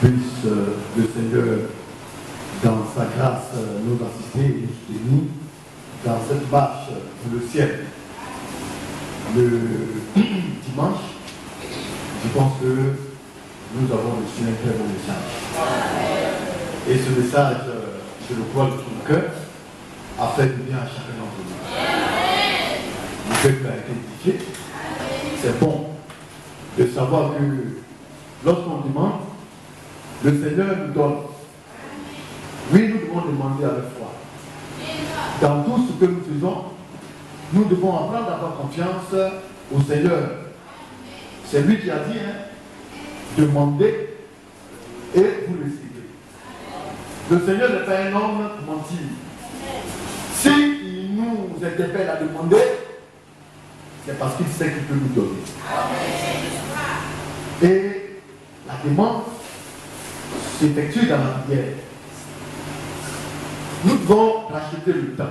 Puisse le Seigneur, dans sa grâce, nous assister et nous soutenir dans cette marche pour le ciel. Le dimanche, je pense que nous avons reçu un très bon message. Et ce message, je le crois de tout mon cœur, a fait du bien à chacun d'entre nous. Le peuple a été édifié. C'est bon de savoir que lorsqu'on demande, le Seigneur nous donne. Oui, nous devons demander avec foi. Dans tout ce que nous faisons, nous devons apprendre à avoir confiance au Seigneur. C'est lui qui a dit, demandez et vous recevez. Le Seigneur n'est pas un homme pour mentir. S'il nous interpelle à demander, c'est parce qu'il sait qu'il peut nous donner. Et la demande s'effectue dans la prière. Nous devons racheter le temps.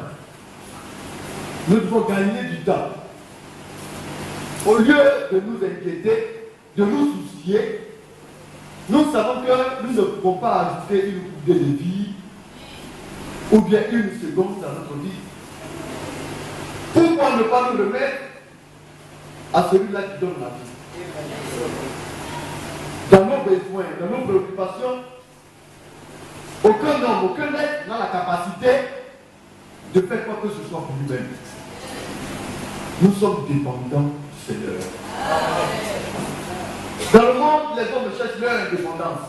Nous devons gagner du temps. Au lieu de nous inquiéter, de nous soucier, nous savons que nous ne pouvons pas ajouter une coupée de vie ou bien une seconde dans notre vie. Pourquoi ne pas nous remettre à celui-là qui donne la vie? Dans nos besoins, dans nos préoccupations, aucun homme, aucun être n'a la capacité de faire quoi que ce soit pour lui-même. Nous sommes dépendants du Seigneur. Dans le monde, les hommes cherchent leur indépendance.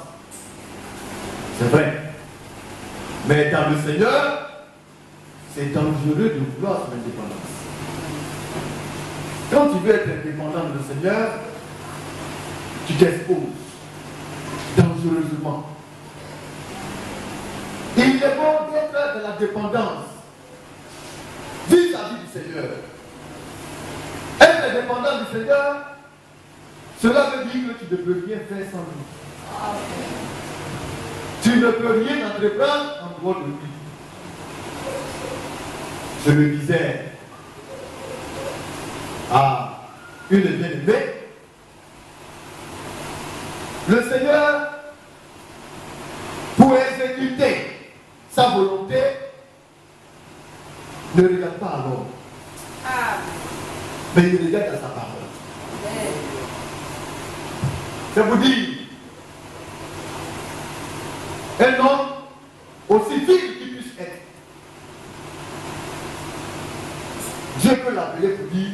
C'est vrai. Mais dans le Seigneur, c'est dangereux de vouloir son indépendance. Quand tu veux être indépendant du Seigneur, tu t'exposes dangereusement. Il est bon d'être dans la dépendance vis-à-vis du Seigneur. Être dépendant du Seigneur, cela veut dire que tu ne peux rien faire sans lui. Tu ne peux rien entreprendre en dehors de lui. Je le disais à une bien-aimée, le Seigneur, pour exécuter sa volonté, ne regarde pas à l'homme, mais il regarde à sa parole. C'est vous dire, un homme, aussi vil qu'il puisse être, Dieu peut l'appeler pour dire,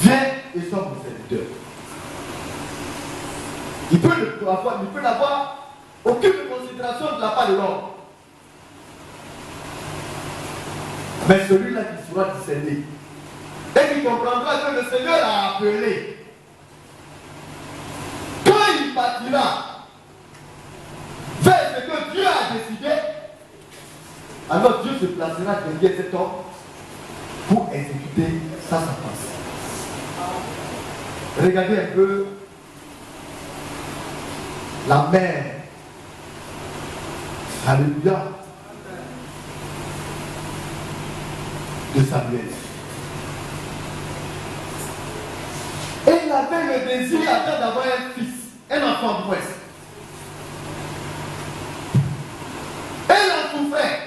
viens et sois mon serviteur. Il peut n'avoir aucune considération de la part de l'homme. Mais celui-là qui sera discerné et qui comprendra que le Seigneur l'a appelé, quand il partira vers ce que Dieu a décidé, alors Dieu se placera derrière cet homme pour exécuter sa sentence. Regardez un peu la mère. Alléluia. De Samuel. Elle avait le désir d'avoir un fils, un enfant du Ouest. Elle en souffrait.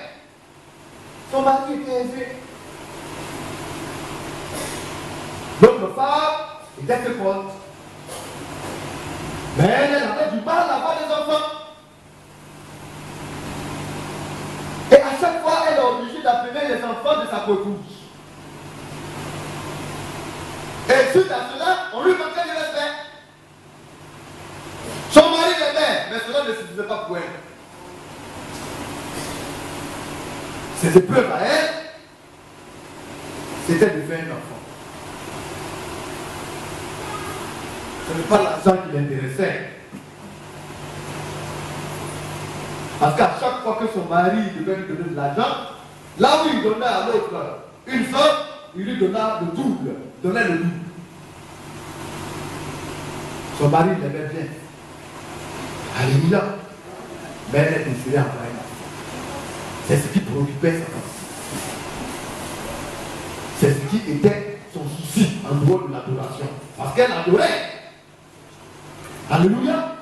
Son mari était aisé. L'autre femme était féconde. Mais elle avait du mal à avoir des enfants. Et à chaque fois, elle est obligée d'appeler les enfants de sa épouse. Et suite à cela, on lui manquait de respect. Son mari l'aimait, mais cela ne suffisait pas pour elle. Ses épreuves à elle, c'était de faire un enfant. Ce n'est pas l'argent qui l'intéressait. Parce qu'à chaque fois que son mari devait lui donner de l'argent, là où il donnait à l'autre une somme, il lui donna le double, donnait le double. Son mari l'aimait bien. Alléluia. Mais elle est décidée à faire. C'est ce qui préoccupait sa femme. C'est ce qui était son souci en dehors de l'adoration. Parce qu'elle adorait. Alléluia.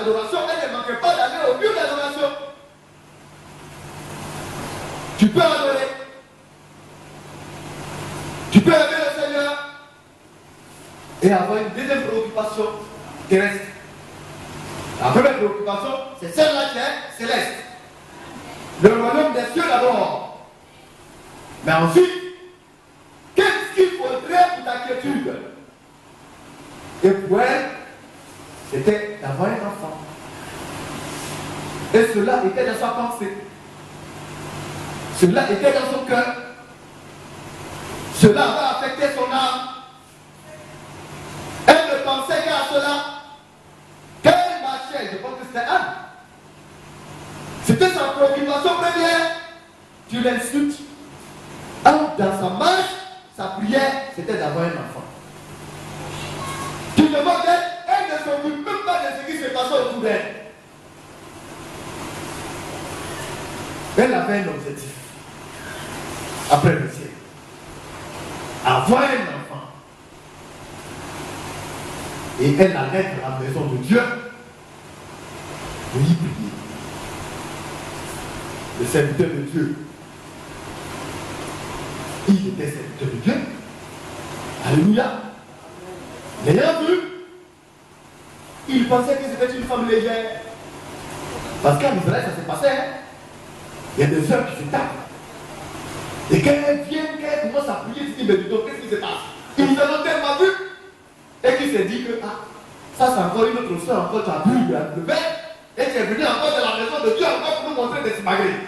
l'adoration, elle ne manquait pas d'aller au lieu d'adoration. Tu peux adorer. Tu peux aimer le Seigneur et avoir une deuxième préoccupation terrestre. La première préoccupation, c'est celle-là qui est céleste. Le royaume des cieux d'abord. Mais ensuite, qu'est-ce qu'il faudrait pour ta quiétude? Et pour elle, c'était d'avoir un enfant. Et cela était dans sa pensée. Cela était dans son cœur. Cela va affecter son âme. Elle ne pensait qu'à cela. Qu'elle marchait, je pense que c'était Anne. C'était sa préoccupation première. Tu l'insultes. Dans sa marche, sa prière, c'était d'avoir un enfant. Tu demandes d'elle, elle ne s'occupe même pas de ce qui se passe autour d'elle. Elle avait un objectif. Après le ciel. Avoir un enfant. Et elle allait à la maison de Dieu pour y prier. Le serviteur de Dieu. Il était serviteur de Dieu. Alléluia. L'ayant vu, il pensait que c'était une femme légère. Parce qu'en Israël, ça s'est passé. Hein? Il y a des hommes qui se tapent. Et quand elle vient, quand elle commence à prier, il dit, mais dis donc, qu'est-ce qui se passe? Ils nous ont tellement vu. Et qu'il s'est dit que, ça c'est encore une autre soeur, encore tu as bu le verre. Et tu es venu encore de la maison de Dieu, encore pour nous montrer des smagrées.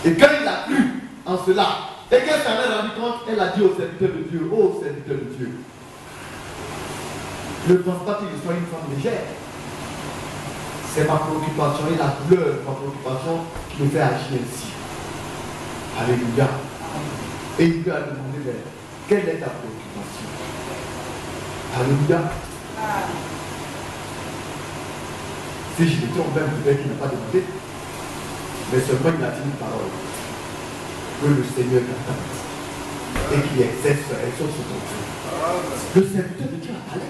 Et quand il a cru en cela, et qu'elle s'en est rendu compte, elle a dit au serviteur de Dieu, oh serviteur de Dieu, ne pense pas qu'il soit une femme légère. C'est ma préoccupation et la douleur, ma préoccupation qui me fait agir ainsi. Alléluia. Et il lui a demandé, quelle est ta préoccupation? Alléluia. Si je me trompe même, peut-être qu'il n'a pas demandé, mais seulement il a dit une parole. Que le Seigneur t'attende et qu'il exerce sa réaction sur ton Dieu. Le serviteur de Dieu a parlé.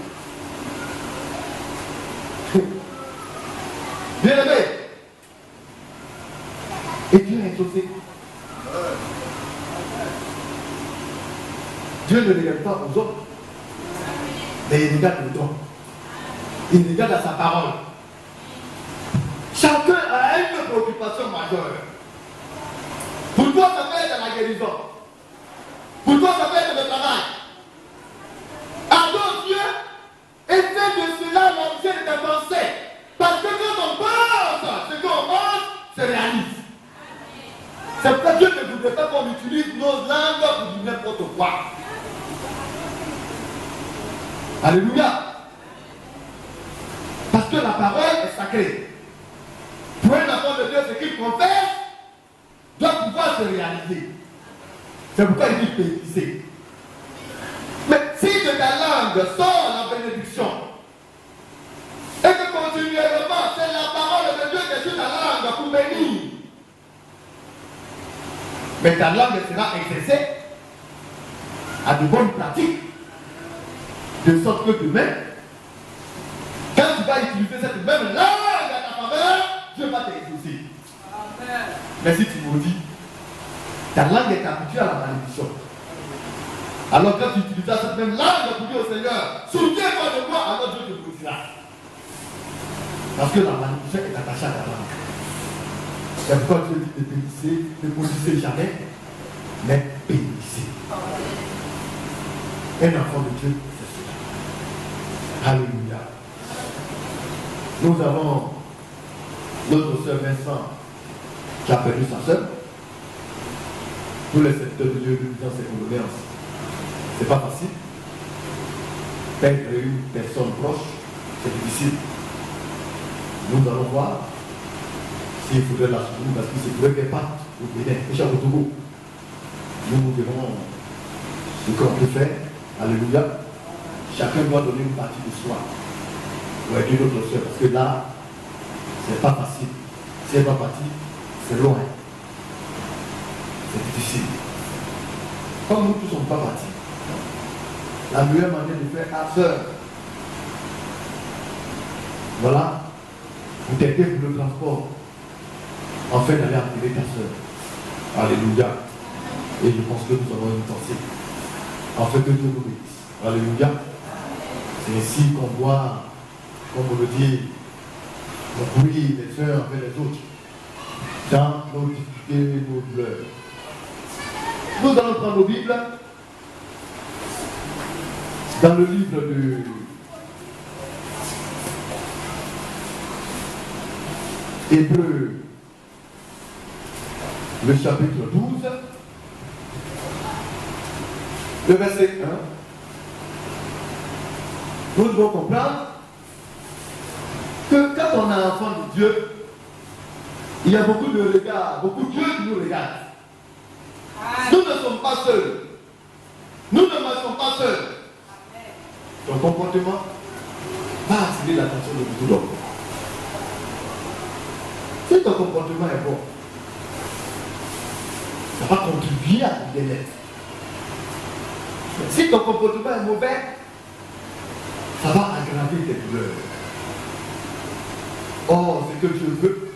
Bien aimé. Et Dieu a exaucé. Dieu ne regarde pas aux hommes, mais il regarde le don. Il regarde à sa parole. Chacun a une préoccupation majeure. Pour toi, ça peut être la guérison. Pour toi, ça peut être le travail. Adore Dieu et fais de cela l'objet de tes pensées. Parce que quand on pense, ce qu'on pense se réalise. C'est pourquoi Dieu ne voudrait pas qu'on utilise nos langues pour dire n'importe quoi. Alléluia. Parce que la parole est sacrée. Pour un enfant de Dieu, ce qu'il confesse doit pouvoir se réaliser. C'est pourquoi il dit bénissez. Mais si de ta langue sort la bénédiction, et que continuellement c'est la parole de Dieu qui est sur ta langue pour bénir, mais ta langue sera exercée à de bonnes pratiques, de sorte que demain, quand tu vas utiliser cette même langue à ta faveur, Dieu va t'exaucer. Mais si tu maudis, ta langue est habituée à la malédiction. Alors quand tu utilises cette même langue pour dire au Seigneur, souviens-toi de moi, alors Dieu te maudira. Parce que la malédiction est attachée à ta langue. C'est pourquoi Dieu dit de bénissez, ne maudissez jamais, mais bénissez. Un enfant de Dieu, c'est cela. Alléluia. Nous avons notre soeur Vincent qui a perdu sa soeur. Tous les secteurs de Dieu lui disant ses condoléances. C'est pas facile. Perdre une personne proche, c'est difficile. Nous allons voir s'il faudrait la soutenir parce qu'il se pourrait qu'elle parte au Bénin, au Togo. Nous verrons ce qu'on peut faire. Alléluia. Chacun doit donner une partie de soi pour aider notre soeur. Parce que là, c'est pas facile. Si elle va partir, c'est loin. C'est difficile. Comme nous tous ne sommes pas partis. La meilleure manière de faire à sœur, Voilà, pour t'aider pour le transport, afin d'aller appeler ta soeur. Alléluia. Et je pense que nous avons une pensée, afin que Dieu nous bénisse. Alléluia. C'est ainsi qu'on doit, comme on le dit, concourir les uns avec les autres, dans nos difficultés, nos douleurs. Nous allons prendre nos Bibles dans le livre de Hébreux, le chapitre 12, le verset 1. Nous devons comprendre que quand on est enfant de Dieu, il y a beaucoup de regards, beaucoup de Dieu qui nous regardent. Nous ne sommes pas seuls. Nous ne marchons pas seuls. Ton comportement va attirer l'attention de beaucoup d'hommes. Si ton comportement est bon, ça va contribuer à ton bien-être. Si ton comportement est mauvais, ça va aggraver tes douleurs. Or, ce que Dieu veut,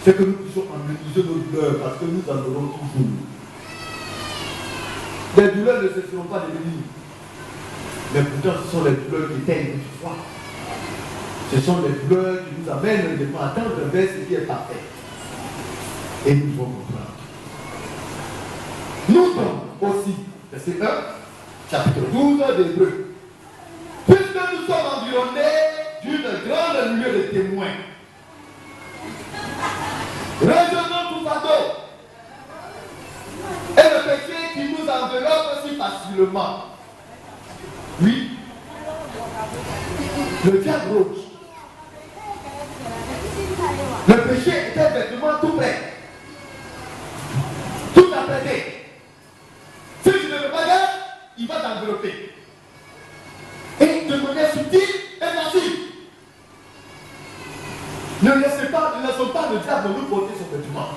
c'est que nous puissions analyser nos douleurs, parce que nous en aurons toujours. Les douleurs ne cesseront pas de venir. Mais pourtant, ce sont les douleurs qui éteignent notre foi. Ce sont les douleurs qui nous amènent de attendre vers ce qui est parfait. Et nous devons comprendre. Nous sommes aussi, verset 1, chapitre 12 d'Hébreux. Puisque nous sommes environnés d'une grande nuée de témoins, raisonnons tous à dos. Et le péché qui nous enveloppe si facilement. Oui, le diable rouge. Le péché est un vêtement tout prêt, tout apprêté. Si tu ne le pas gaffe, il va t'envelopper. Et de manière subtile et massive. Ne laissons pas le diable nous porter son vêtement.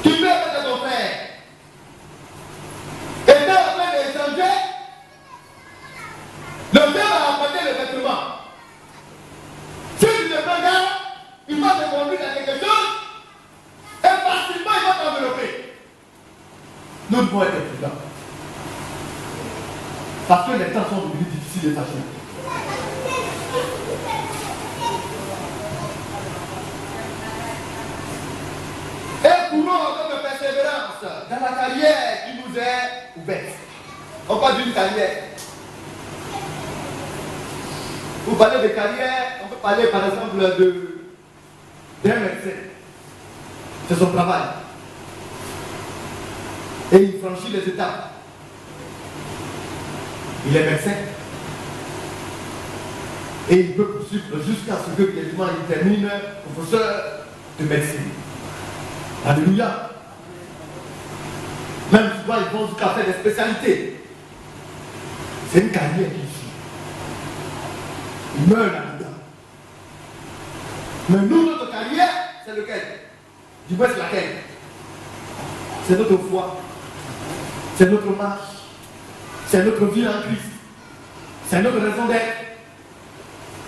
Tu mets avec ton frère. Et quand on fait des étrangers, le père va apporter le vêtement. Si tu ne prends garde, il va te conduire à quelque chose et facilement il va t'envelopper. Nous devons être prudents. Parce que les temps sont devenus difficiles et faciles. Et courons encore de persévérance dans la carrière qui nous est ouverte. On parle d'une carrière. Vous parlez de carrière, on peut parler par exemple d'un médecin. C'est son travail. Et il franchit les étapes. Il est médecin. Et il peut poursuivre jusqu'à ce que quasiment il termine professeur de médecine. Alléluia. Même souvent, ils vont jusqu'à faire des spécialités. C'est une carrière qui suit. Il meurt là-dedans. Mais nous, notre carrière, c'est lequel? Du moins, c'est laquelle? C'est notre foi. C'est notre marche. C'est notre vie en Christ. C'est notre raison d'être.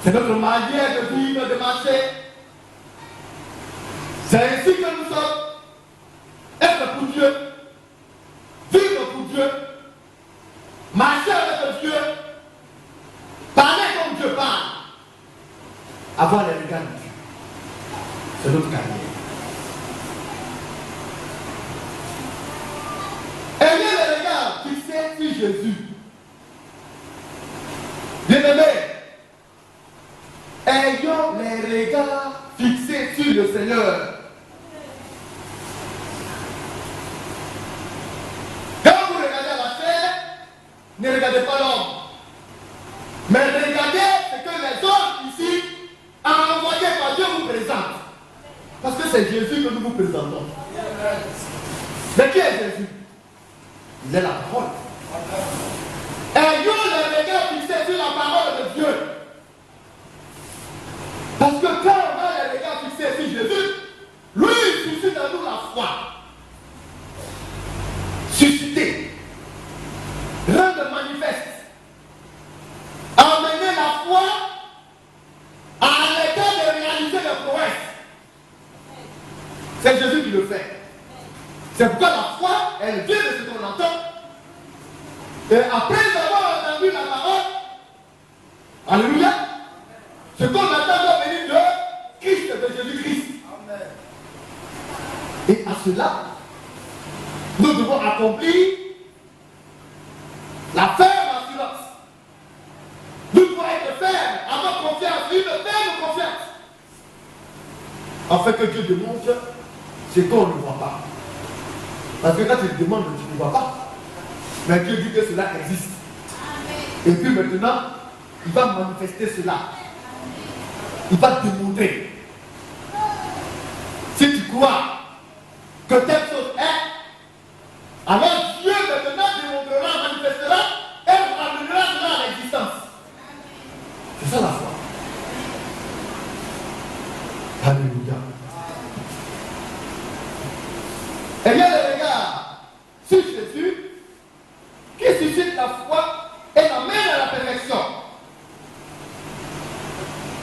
C'est notre manière de vivre, de marcher. C'est ainsi que nous sommes. Être pour Dieu. Vivre pour Dieu. Marcher avec Dieu. Parler comme Dieu parle. Avoir les regards de Dieu. C'est notre carrière. Ayez les regards fixés sur Jésus. Bien-aimés, ayons les regards fixés sur le Seigneur. Quand vous regardez la chair, ne regardez pas l'homme. Mais regardez ce que les hommes ici, envoyés par Dieu, vous présentent. Parce que c'est Jésus que nous vous présentons. Mais qui est Jésus? Il est la parole. Ayons les regards fixés sur la parole de Dieu. Parce que quand on a les regards fixés sur Jésus, lui, il suscite en nous la foi. Susciter. Rendre manifeste. Emmener la foi C'est Jésus qui le fait. C'est pourquoi la foi, elle vient de ce qu'on entend. Et après avoir entendu la parole, alléluia, ce qu'on entend doit venir de Christ, de Jésus-Christ. Et à cela, nous devons accomplir la ferme assurance. Nous devons être fermes, avoir confiance, une ferme confiance. Afin que Dieu démontre ce qu'on ne voit pas. Parce que quand tu demandes, tu ne vois pas. Mais Dieu dit que cela existe. Et puis maintenant, il va manifester cela. Il va démontrer. Si tu crois que telle chose est, alors Dieu maintenant démontrera, manifestera et ramènera cela à l'existence. C'est ça la foi. Alléluia. Ayez le regard sur Jésus qui suscite la foi et l'amène à la perfection.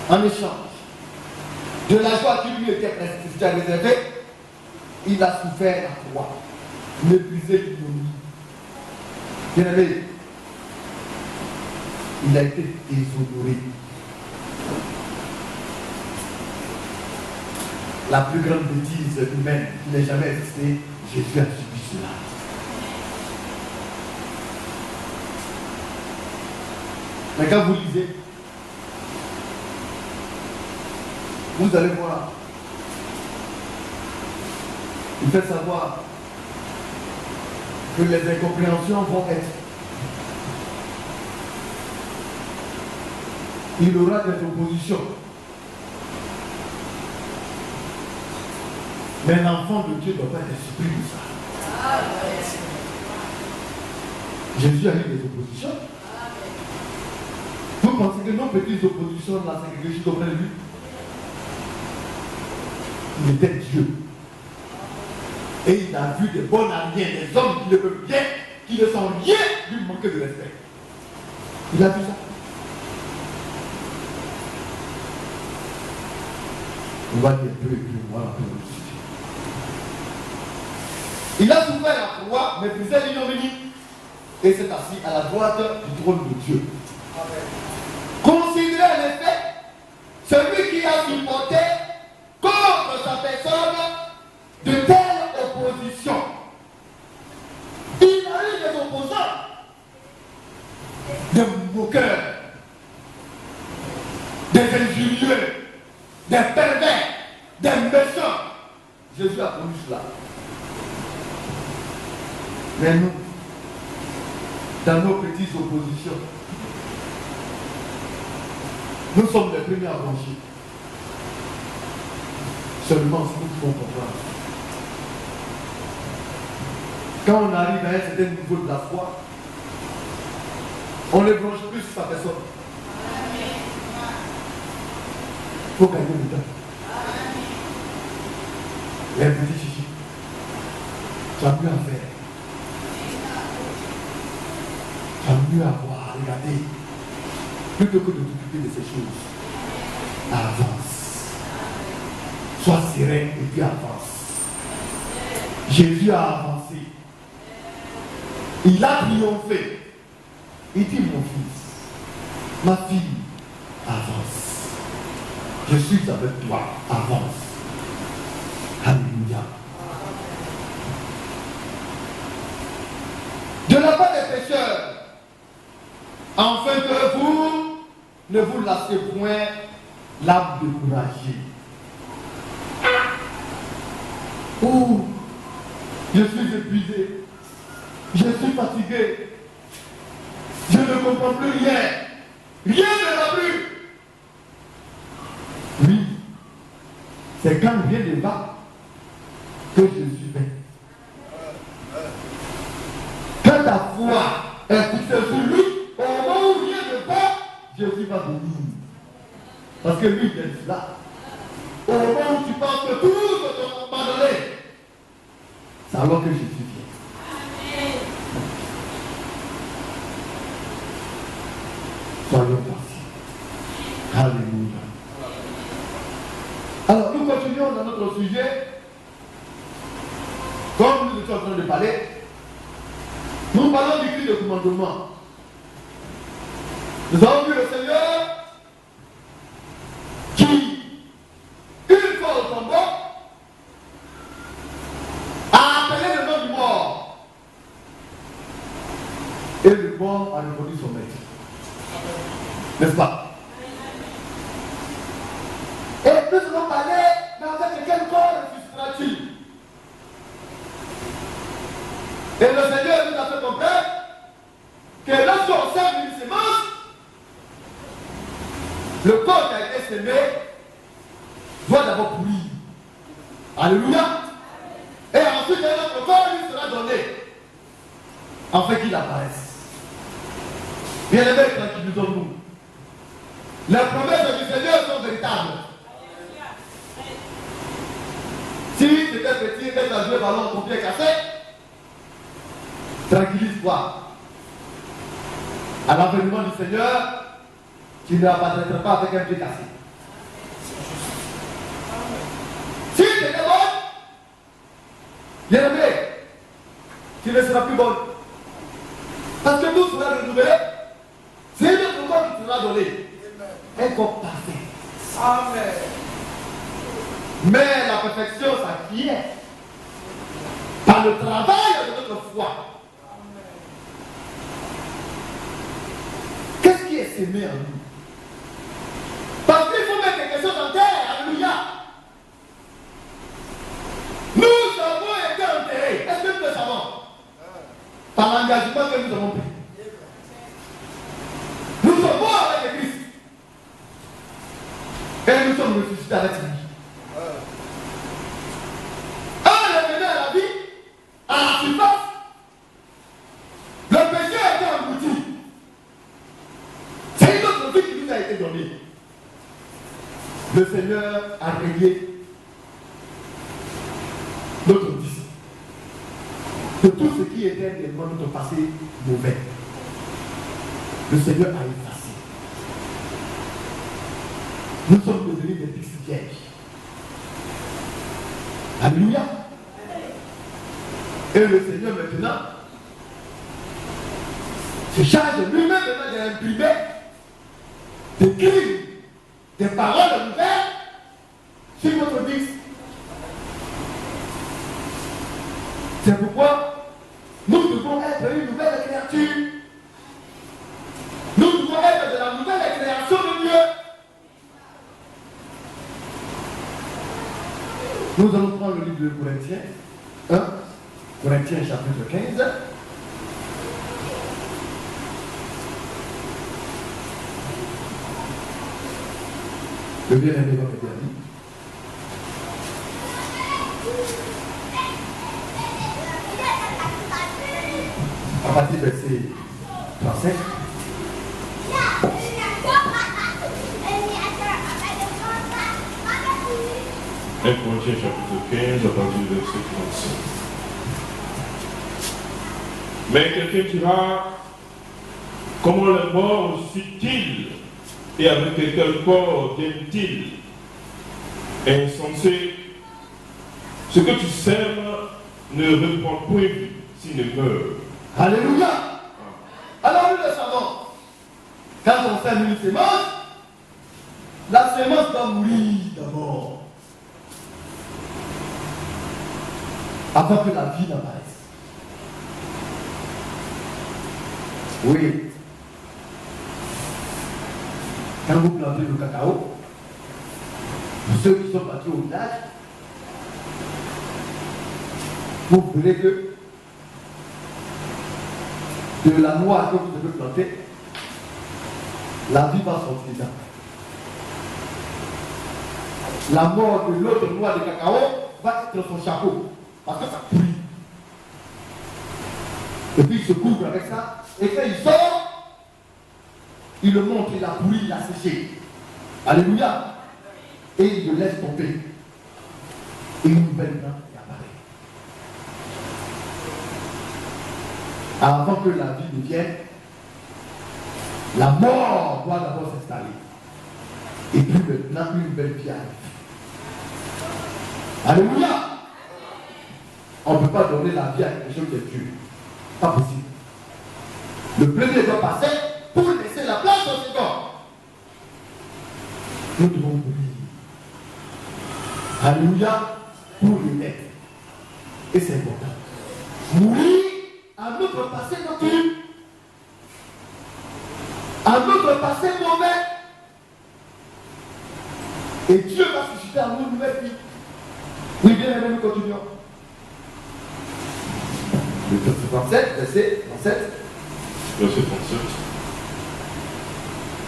En échange de la joie qui lui était réservée, il a souffert la croix, méprisé l'ignominie. Bien aimé, il a été déshonoré. La plus grande bêtise humaine qui n'ait jamais existé, Jésus a subi cela. Mais quand vous lisez, vous allez voir, il fait savoir que les incompréhensions vont être. Il aura des oppositions. Mais l'enfant de Dieu ne doit pas être surpris de ça. Jésus a eu des oppositions. Vous pensez que nos petites oppositions, là, c'est quelque chose d'auprès de lui? Il était Dieu. Et il a vu des bons amis, des hommes qui le veulent bien, qui ne sont rien lui manquer de respect. Il a vu ça. On va dire peu et plus, voilà, peu et plus. Il a souffert la croix, méprisé l'ignominie, et s'est assis à la droite du trône de Dieu. Considérez en effet celui qui a supporté contre sa personne de telles oppositions. Il a eu des opposants, des moqueurs, des injurieux, des pervers, des méchants. Jésus a connu cela. Mais nous, dans nos petites oppositions, nous sommes les premiers à broncher. Seulement si nous pouvons comprendre. Quand on arrive à un certain niveau de la foi, on ne bronche plus sur sa personne. Il faut gagner le temps. Il y a un petit chichi. Tu as mieux à faire. Tu as mieux à voir, regardez. Plutôt que de t'occuper de ces choses. Avance. Sois serein et puis avance. Jésus a avancé. Il a triomphé. Il dit, mon fils, ma fille, avance. Je suis avec toi, avance. Alléluia. De la part des pécheurs, afin que vous ne vous lassez point l'âme découragée. Oh, je suis épuisé, je suis fatigué, je ne comprends plus rien, rien ne va plus. Oui, c'est quand rien ne va que Jésus fait. Quand ta foi est fixée sur lui, au moment où rien ne va, Jésus va venir. Parce que lui, il est là. Au moment où tu penses que tout se abandonné, c'est alors que Jésus vient. Soyons patients. Alléluia. Alors, nous continuons dans notre sujet Comme nous étions en train de parler, nous parlons du cri de commandement. Nous avons vu le Seigneur qui, une fois au tombeau, a appelé le nom du mort. Et le mort a répondu son maître. N'est-ce pas? Et nous allons parler dans quel corps ressuscitera-t-il? Et le Seigneur nous a fait comprendre que lorsqu'on sème une sémence, le corps qui a été sémé doit d'abord pourrir. Alléluia. Et ensuite, notre corps lui sera donné afin qu'il apparaisse. Bien-aimés, tranquillisons-nous. Les promesses du Seigneur sont véritables. Si c'était petit, et à jouer ballon, ton pied cassé, tranquillise-toi. À l'avènement du Seigneur, tu ne apparaîtras pas avec un pied cassé. Si tu es bon, bien aimé, tu ne seras plus bon. Parce que nous serons renouvelés. C'est notre corps qui sera donné. Un corps parfait. Amen. Mais la perfection s'acquiert par le travail de notre foi. Qu'est-ce qui est sémé en nous? Parce qu'il faut mettre quelque chose en terre. Alléluia. Nous avons été enterrés. Est-ce que nous le savons? Par l'engagement que nous avons pris. Nous sommes morts avec le Christ. Et nous sommes ressuscités avec lui. Revenu à la vie, à la surface, le péché a été englouti. C'est une autre vie qui nous a été donnée. Le Seigneur a réglé notre vie de tout ce qui était réellement notre passé mauvais. Le Seigneur a effacé. Nous sommes devenus des petits vierges. Alléluia. Et le Seigneur maintenant se charge lui-même maintenant d'imprimer, d'écrire des paroles nouvelles sur votre disque. C'est pourquoi nous devons être une nouvelle créature. Nous devons être de la nouvelle création de Dieu. Nous allons prendre le livre de Corinthiens 1. Corinthiens chapitre 15. Le bien-aimé va me dire. À partir du verset 35. 1 Corinthiens chapitre 15, à partir du verset 35. Mais quelqu'un dira, comment les morts ressuscitent-ils et avec quel corps viennent-ils? Insensé, ce que tu sèmes ne reprend point s'il ne meurt. Alléluia. Alors nous le savons. Quand on sème une sémence, la sémence doit mourir d'abord. Avant que la vie n'apparaisse. Oui. Quand vous plantez le cacao, pour ceux qui sont partis au village, vous verrez que de la noix que vous devez planter, la vie va sortir dedans. La mort de l'autre noix de cacao va être son chapeau, parce que ça pourrit. Et puis il se couvre avec ça, et quand il sort, il le montre, il a pourri, il a séché. Alléluia. Et il le laisse tomber. Et une nouvelle plante apparaît. Avant que la vie ne vienne, la mort doit d'abord s'installer. Et puis maintenant, une belle vie arrive. Alléluia. On ne peut pas donner la vie à quelque chose qui est Dieu. Pas possible. Le premier doit passer pour laisser la place au second. Nous devons mourir. Alléluia, pour les être. Et c'est important. Mourir à notre passé naturel, à notre passé mauvais. Et Dieu va susciter à nous une nouvelle vie. Oui, bien aimé, nous continuons. Le verset 37, verset 37. Verset 37.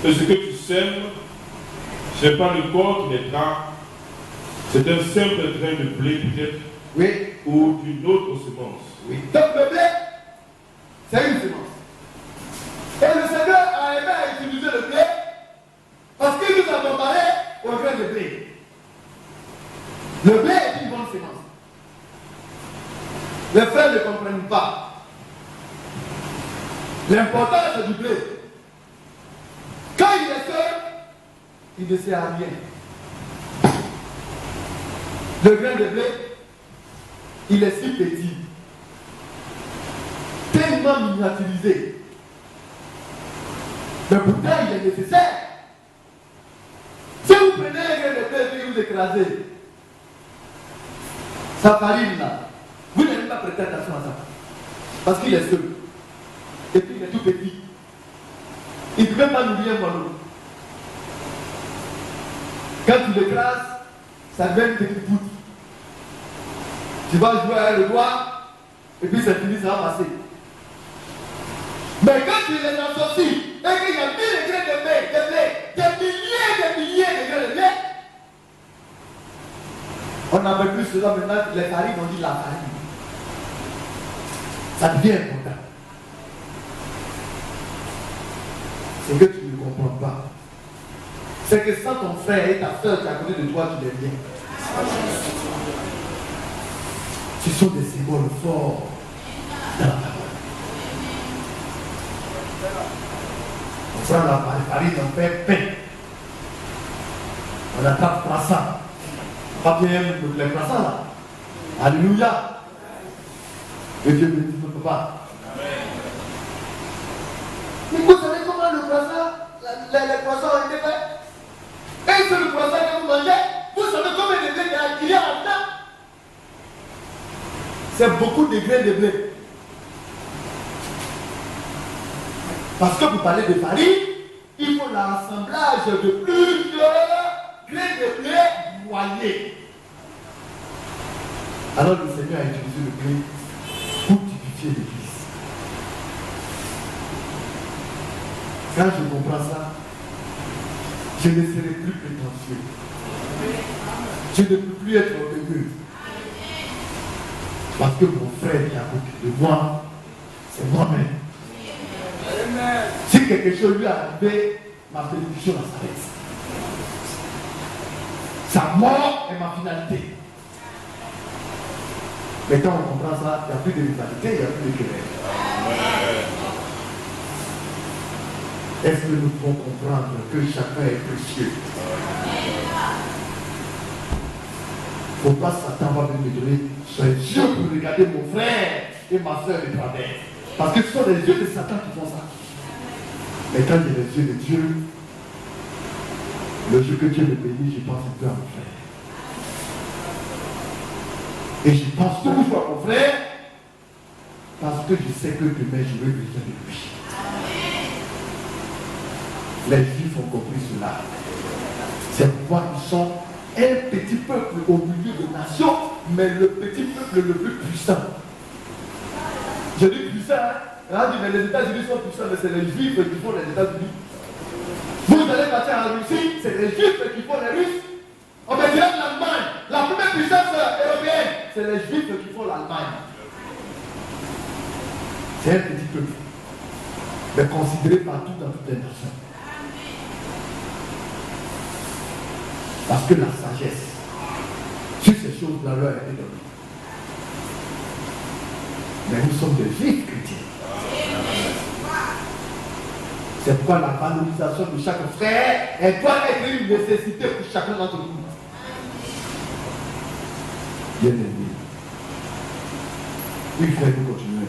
Et ce que tu sèmes, ce n'est pas le corps qui naîtra, c'est un simple grain de blé peut-être, oui, ou d'une autre semence. Oui, donc le blé, c'est une semence. Et le Seigneur a aimé à utiliser le blé parce qu'il nous a comparé au grain de blé. Le blé est une bonne semence. Les frères ne comprennent pas. L'importance du blé. Quand il est seul, il ne sert à rien. Le grain de blé, il est si petit, tellement miniaturisé. Mais pourtant, il est nécessaire. Si vous prenez un grain de blé et vous écrasez, sa farine là, vous n'allez pas prêter attention à ça. Parce qu'il est seul. Et puis il est tout petit. Il ne peut même pas nourrir un moineau. Quand tu l'écrases, ça devient une petite poutre. Tu vas jouer avec le doigt, et puis ça finit, ça va passer. Mais quand tu les associes, et qu'il y a 1000 grains de blé, des milliers de grains de blé, on n'avait plus cela maintenant, les farines, on dit la farine. Ça devient important. C'est que tu ne comprends pas. C'est que sans ton frère et ta soeur qui est à côté de toi, tu n'es rien. Ce sont des symboles forts dans la parole. On prend la farine, on fait pain. On attrape croissant. Pas bien les croissants là. Alléluia. Et Dieu bénisse notre papa. Mais vous savez comment le croissant, les croissants ont été faits? Et c'est le croissant que vous mangez. Vous savez combien de blé il y a là-dedans? C'est beaucoup de grains de blé. Parce que vous parlez de farine, il faut l'assemblage de plusieurs grains de blé moyés. Alors le Seigneur a utilisé le blé pour typifier l'Église. Quand je comprends ça, je ne serai plus prétentieux. Je ne peux plus être orgueilleux. Parce que mon frère qui est à côté de moi, c'est moi-même. Si quelque chose lui est arrivé, ma bénédiction s'arrête. Sa mort est ma finalité. Mais quand on comprend ça, il n'y a plus de rivalité, il n'y a plus de querelle. Est-ce que nous pouvons comprendre que chacun est précieux? Il ne faut pas Satan va me donner ses yeux pour regarder mon frère et ma soeur de travers. Parce que ce sont les yeux de Satan qui font ça. Mais quand j'ai les yeux de Dieu, le jour que Dieu me bénit, je pense un peu à mon frère. Et je pense toujours à mon frère parce que je sais que demain je vais besoin de lui. Les Juifs ont compris cela. C'est pourquoi ils sont un petit peuple au milieu de nations, mais le petit peuple le plus puissant. Je dis puissant, hein? On dit, mais les États-Unis sont puissants, mais c'est les Juifs qui font les États-Unis. Vous allez partir en Russie, c'est les Juifs qui font les Russes. On me dirait l'Allemagne, la première puissance européenne, c'est les Juifs qui font l'Allemagne. C'est un petit peuple, mais considéré partout dans toutes les nations. Parce que la sagesse, sur ces choses-là, leur a été donnée. Mais nous sommes des juifs chrétiens. C'est pourquoi la valorisation de chaque frère, elle doit être une nécessité pour chacun d'entre nous. Bien aimé, Oui, frère, nous continuons.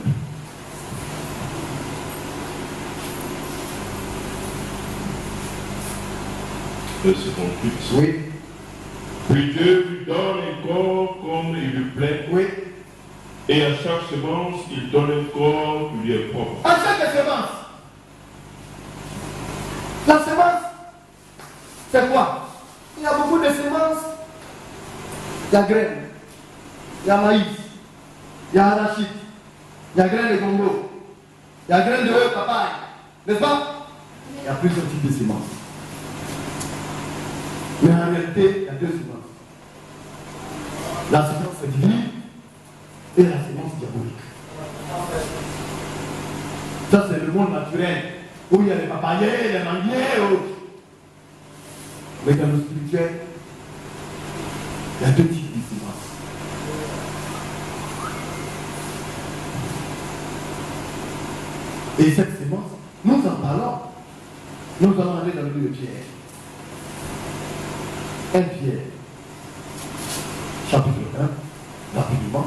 Verset 38. Oui. Puis Dieu lui donne un corps comme il lui plaît. Oui. Et à chaque semence, il donne un corps qui lui est propre. À chaque semence. La semence, c'est quoi? Il y a beaucoup de semences. Il y a graines. Il y a maïs. Il y a arachide. Il y a graines de Congo. Il y a graines de papaye. N'est-ce pas? Il y a plusieurs types de semences. Mais en réalité, il y a deux semences. La semence divine et la semence diabolique. Ça, c'est le monde naturel, où il y a les papayers, les manguiers et autres. Mais dans le spirituel, il y a deux types de semences. Et cette sémence, nous en parlons. Nous allons aller dans le livre de Pierre. 1 Pierre, chapitre 1, rapidement.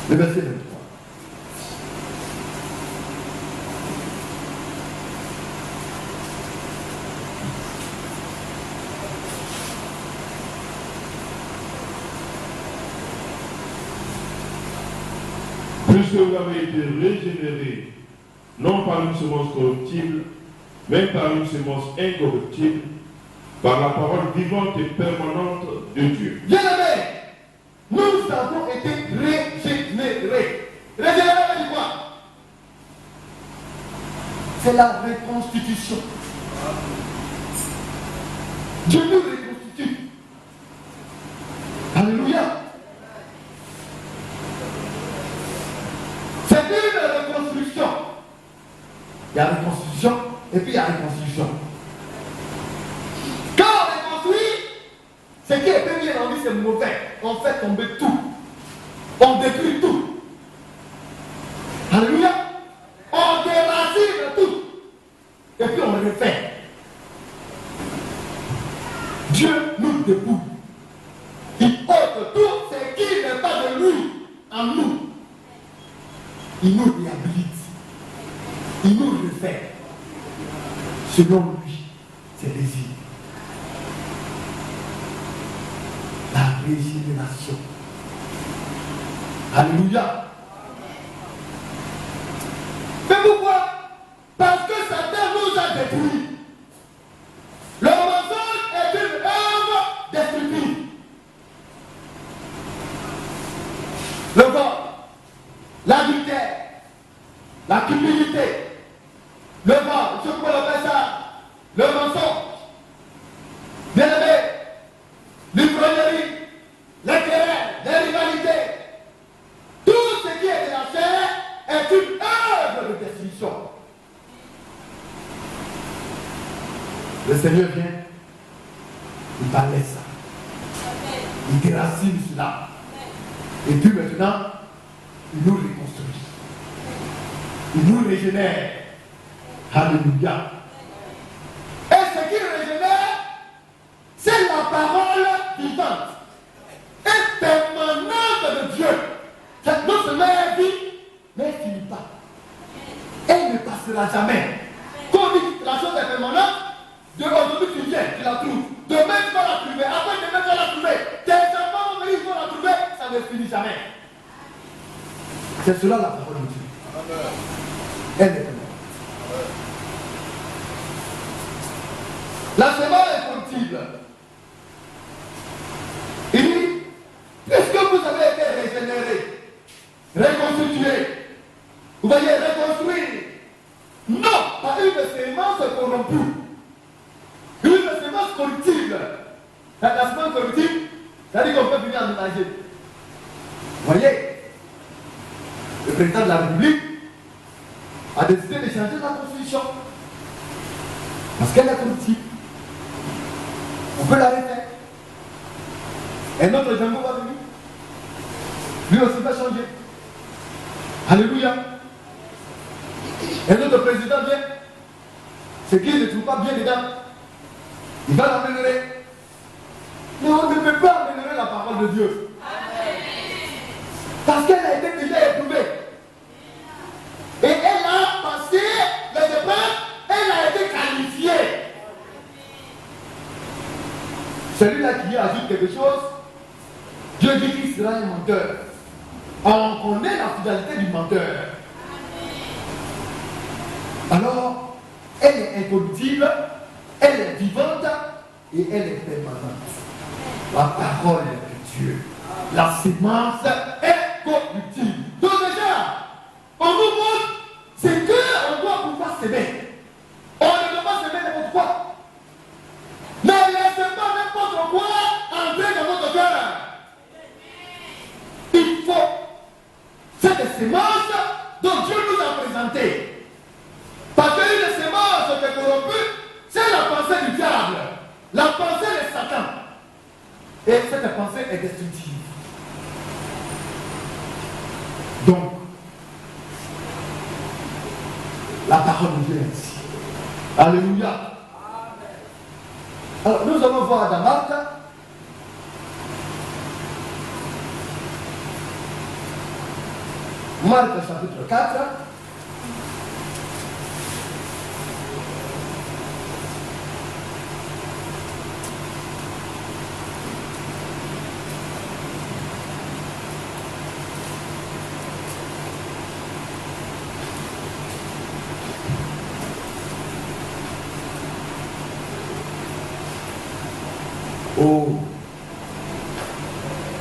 Le verset 23. Puisque vous avez été régénérés, non par une semence corruptible, mais par une semence incorruptible, par la parole vivante et permanente de Dieu. Bien-aimés, nous avons été régénérés. Régénérés, c'est quoi? C'est la reconstitution. Dieu nous reconstitue. Alléluia. C'est une reconstruction. Il y a reconstitution et puis il y a reconstruction. Quand on reconstruit, ce qui est bien en vie, c'est mauvais. On fait tomber tout. On détruit tout. Alléluia. On déracine tout. Et puis on refait. Dieu nous dépouille. Il ôte tout ce qui n'est pas de lui en nous. Il nous réhabilite. Il nous refait. Selon lui, ses désirs. La régénération. Alléluia. Mais pourquoi? Parce que Satan nous a détruits. Le mensonge est une œuvre destructive. Le vol, l'adultère, la cupidité, le vol, je peux appeler ça, le mensonge, bien-aimé, l'ivrognerie, l'intérêt, les rivalités, tout ce qui est de la chair est une œuvre de destruction. Le Seigneur vient, il parlait ça, il déracine cela, et puis maintenant, il nous reconstruit, il nous régénère. Alléluia. Et ce qui régénère, c'est la parole vivante et permanente de Dieu. C'est non seulement elle vit, mais elle ne finit pas. Elle ne passera jamais. Quand on dit que la chose est permanente, de aujourd'hui tu viens, tu la trouves. Demain tu vas la trouver, après demain tu vas la trouver. Tes enfants vont venir, ils vont la trouver, ça ne finit jamais. C'est cela la parole de Dieu. Elle est permanente. La semence est corruptible. Il dit, puisque vous avez été régénérés, reconstitués, vous voyez, reconstruire, non, pas une sémence corrompue, une sémence corruptible. La semence corruptible, c'est-à-dire qu'on peut venir en ménager. Vous voyez, le président de la République a décidé de changer la constitution parce qu'elle est corruptible. On peut l'arrêter. Et notre Django va venir. Lui aussi va changer. Alléluia. Et notre président vient. Ce qui ne trouve pas bien dedans, il va l'améliorer. Mais on ne peut pas améliorer la parole de Dieu. Parce qu'elle a été déjà éprouvée. Et elle a passé les épreuves, elle a été qualifiée. Celui-là qui ajoute quelque chose, Dieu dit qu'il sera un menteur. On connaît la fidélité du menteur. Alors, elle est incorruptible, elle est vivante et elle est permanente. La parole de Dieu, la sémence est corruptible. Donc déjà, on nous montre ce qu'on doit pouvoir s'aimer. On ne doit pas s'aimer n'importe quoi. Ne laissez pas n'importe quoi entrer dans votre cœur. Il faut cette sémence dont Dieu nous a présenté. Parce qu'une sémence qui est corrompue, c'est la pensée du diable, la pensée de Satan. Et cette pensée est destructive. Donc, la parole de Dieu est ainsi. Alléluia. Alors, nous allons voir dans Marc. Marc chapitre 4. Oh.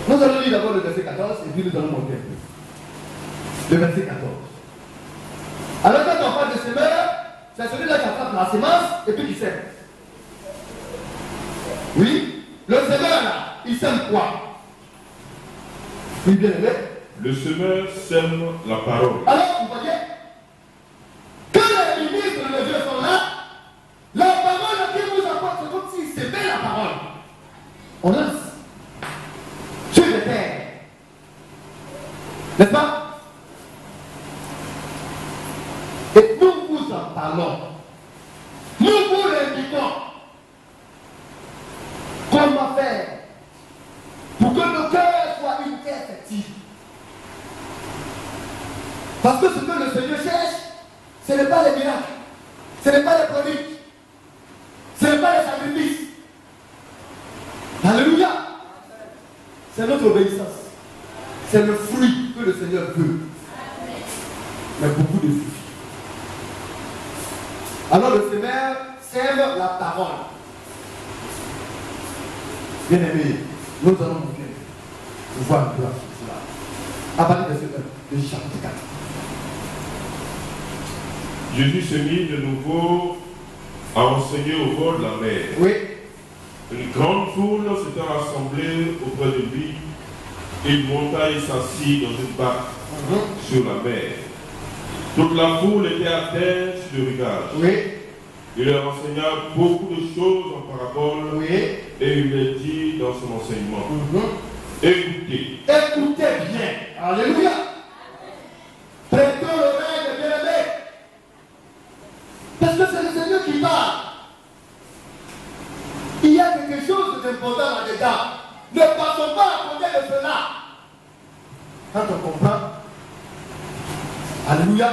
Nous allons lire d'abord le verset 14 et puis nous allons monter un peu. Le verset 14. Alors quand on parle de semeur, c'est celui-là qui attrape la semence et puis qui sème. Oui, le semeur là, il sème quoi? Oui, bien aimé. Le semeur sème la parole. Alors, vous voyez, quand les ministres de Dieu sont là, la parole qui vous apporte, c'est comme s'ils semaient la parole. On lance sur les terres. N'est-ce pas? Et nous vous en parlons. Nous vous l'indiquons. Comment faire pour que nos cœurs soient une terre fertile? Parce que ce que le Seigneur cherche, ce n'est pas les miracles, ce n'est pas les prodiges, ce n'est pas les sacrifices. Alléluia. C'est notre obéissance. C'est le fruit que le Seigneur veut. Mais beaucoup de fruits. Alors le semeur sème la parole. Bien aimé, nous allons vous voir un peu cela. À partir de ce chapitre 4. Jésus se mit de nouveau à enseigner au bord de la mer. Oui. Une grande foule s'était rassemblée auprès de lui. Il monta et s'assit dans une barque sur la mer. Toute la foule était à terre sur le rivage. Oui. Il leur enseigna beaucoup de choses en paraboles. Oui. Et il les dit dans son enseignement. Écoutez. Écoutez bien. Alléluia. Prêtez l'oreille, bien-aimés. Parce que c'est le Seigneur qui parle. Il y a quelque chose d'important là-dedans. Ne passons pas à côté de cela. Quand on comprend, alléluia,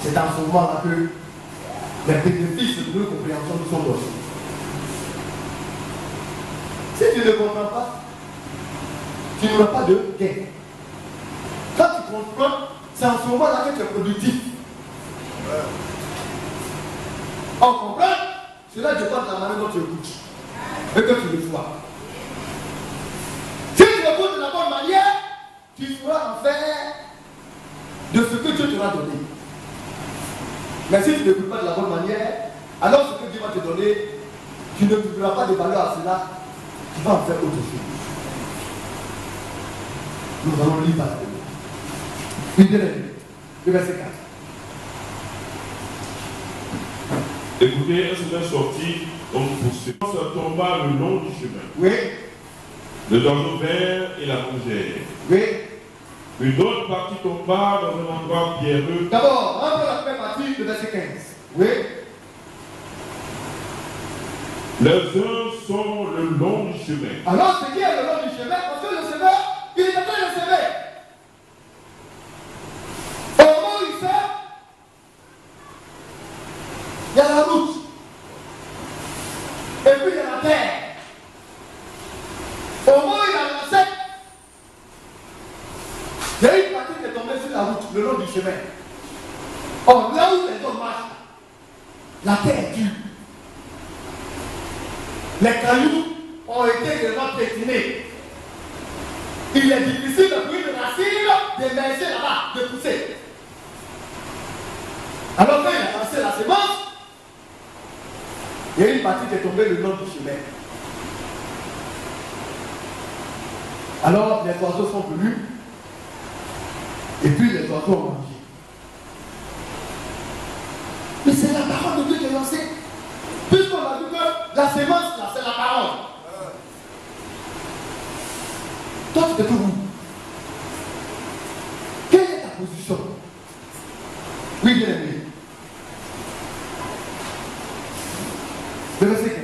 c'est en ce moment-là que les bénéfices de notre compréhension nous sont donnés. Si tu ne comprends pas, tu n'auras pas de gain. Quand tu comprends, c'est en ce moment-là que tu es productif. On comprend? Cela dépend de la manière dont tu écoutes et que tu le vois. Si tu écoutes de la bonne manière, tu feras en faire de ce que Dieu t'aura donné. Mais si tu n'écoutes pas de la bonne manière, alors ce que Dieu va te donner, tu ne trouveras pas de valeur à cela, tu vas en faire autre chose. Nous allons lire par la Bible. Le verset 4. Écoutez, un chemin sorti, donc pour ceux qui se tomba le long du chemin. Oui. Le danger vert et la fougère. Oui. Une autre partie tomba dans un endroit pierreux. D'abord, rentre la première partie, le verset 15. Oui. Les uns sont le long du chemin. Alors, ce qui est le long du chemin, parce que le semeur, il est en train de semer. terre. Au moment où il a lancé, il y a une partie qui est tombée sur la route, le long du chemin. Or, là où les hommes marchent, la terre est dure. Les cailloux ont été vraiment piétinés. Il est difficile pour une racine d'émerger là-bas, de pousser. Alors quand il a lancé la semence, il y a une partie qui est tombée le long du chemin. Alors les oiseaux sont venus, et puis les oiseaux ont mangé. Mais c'est la parole de Dieu qui est lancée. Puisqu'on a vu que la semence, là, c'est la parole. Toi, tu te trouves où? Quelle est ta position? Oui, bien aimé. Le verset 15.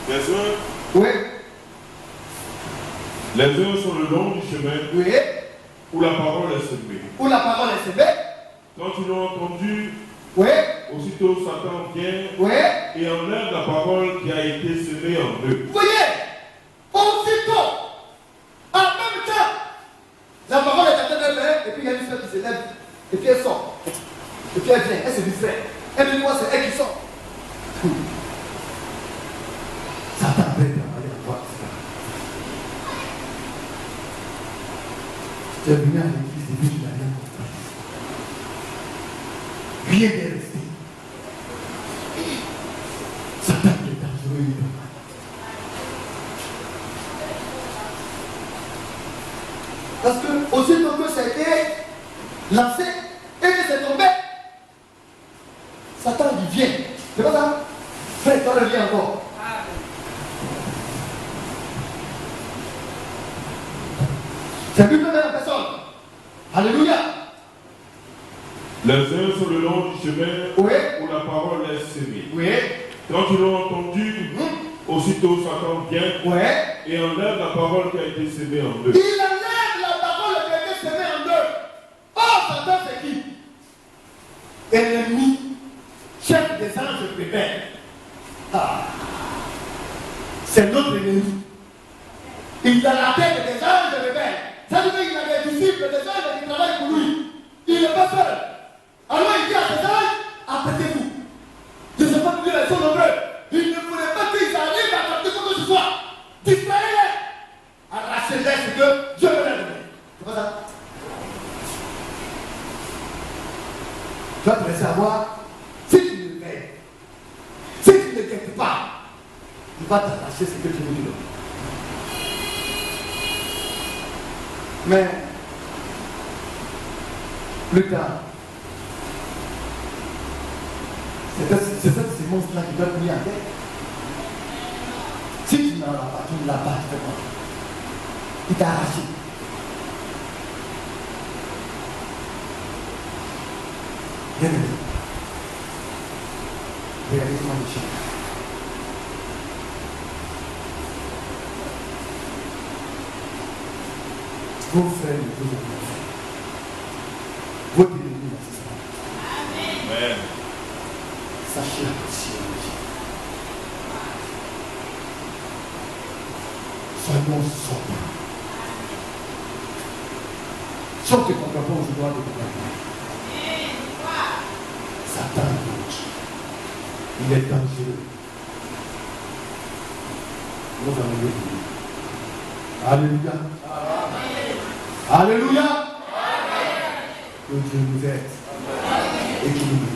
Les uns, Oui. les uns sont le long du chemin Oui. où la parole est semée. Où la parole est semée. Quand ils l'ont entendu, Oui. aussitôt Satan vient Oui. et enlève la parole qui a été semée en eux. Vous voyez, aussitôt, en même temps, la parole est en train de faire, et puis il y a une femme qui se lève, et puis elle sort. Et puis elle vient, elle se distrait. Elle me dit, moi, c'est elle qui sort. Satan peut travailler à voir ça. Tu es venu à l'église et puis tu n'as rien compris. Rien n'est resté. Satan est dangereux. Parce que aussitôt que ça a été lancé et que c'est tombé, Satan il vient. C'est pas ça? Frère, toi reviens encore. C'est lui même la personne. Alléluia. Les uns sont le long du chemin Oui. où la parole est semée. Oui. Quand ils l'ont entendu, aussitôt Satan vient Oui. et enlève la parole qui a été semée en eux. Il enlève la parole qui a été semée en eux. Oh, Satan c'est qui? Ennemi, chef des anges rebelles. Ah. C'est notre ennemi. Il a la tête des anges rebelles. Ça veut dire qu'il a des disciples, des anges qui travaillent pour lui. Il n'est pas seul. Alors il dit à ses anges, apprêtez-vous. Je ne sais pas dire, ils sont nombreux. Il ne voulait pas qu'ils arrivent à capter quoi que ce soit. Disparaissez-les. Arrachez-les, c'est que Dieu me l'a donné. C'est pas ça? Tu vas te laisser avoir. Si tu ne fais, si tu ne guettes pas, il va t'arracher ce que tu veux dire. Mais, plus tard, c'est cette sémence-là qui doit te venir à terre. Si tu n'en as pas, tu ne l'as pas, tu fais quoi? Il t'a arraché. Bien aimé. Regardez-moi les chiens. Vos frères et vos amis. Votre ennemi, c'est ça. Amen. Sachez la position. Soyons sobres. Sauf que ton papa, je dois te comprendre. Satan est dangereux. Il est dangereux. Nous allons le dire. Alléluia. Alléluia. Que Dieu nous aide et qu'il nous